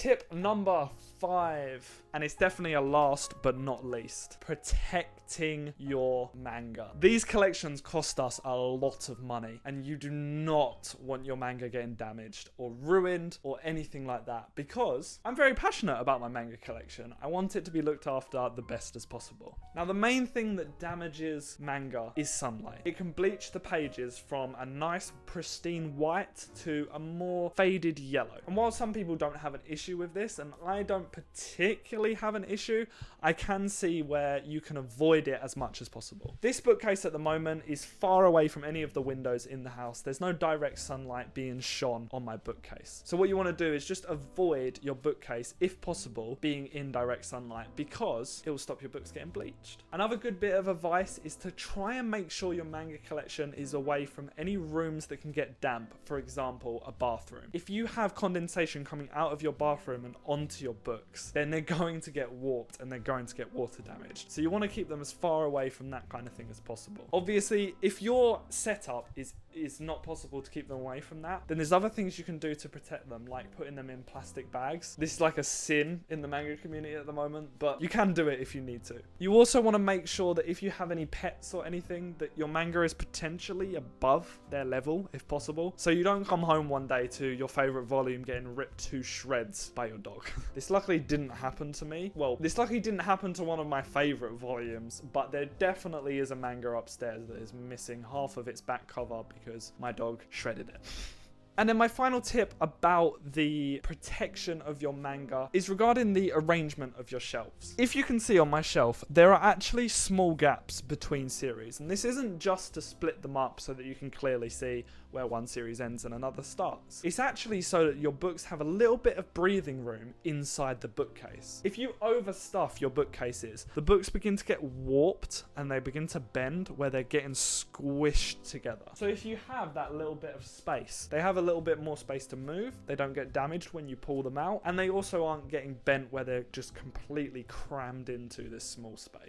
Tip number 5, and it's definitely a last but not least, protecting your manga. These collections cost us a lot of money, and you do not want your manga getting damaged or ruined or anything like that, because I'm very passionate about my manga collection. I want it to be looked after the best as possible. Now, the main thing that damages manga is sunlight. It can bleach the pages from a nice pristine white to a more faded yellow. And while some people don't have an issue with this, and I don't particularly have an issue, I can see where you can avoid it as much as possible. This bookcase at the moment is far away from any of the windows in the house. There's no direct sunlight being shone on my bookcase. So what you want to do is just avoid your bookcase, if possible, being in direct sunlight, because it will stop your books getting bleached. Another good bit of advice is to try and make sure your manga collection is away from any rooms that can get damp, for example, a bathroom. If you have condensation coming out of your bathroom and onto your books, then they're going to get warped and they're going to get water damaged. So you want to keep them as far away from that kind of thing as possible. Obviously, if your setup is not possible to keep them away from that, then there's other things you can do to protect them, like putting them in plastic bags. This is like a sin in the manga community at the moment, but you can do it if you need to. You also want to make sure that if you have any pets or anything, that your manga is potentially above their level, if possible. So you don't come home one day to your favorite volume getting ripped to shreds by your dog. This luckily didn't happen to me. Well, this luckily didn't happen to one of my favorite volumes, but there definitely is a manga upstairs that is missing half of its back cover because my dog shredded it. And then my final tip about the protection of your manga is regarding the arrangement of your shelves. If you can see on my shelf, there are actually small gaps between series. And this isn't just to split them up so that you can clearly see where one series ends and another starts. It's actually so that your books have a little bit of breathing room inside the bookcase. If you overstuff your bookcases, the books begin to get warped and they begin to bend where they're getting squished together. So if you have that little bit of space, they have a little bit more space to move, they don't get damaged when you pull them out, and they also aren't getting bent where they're just completely crammed into this small space.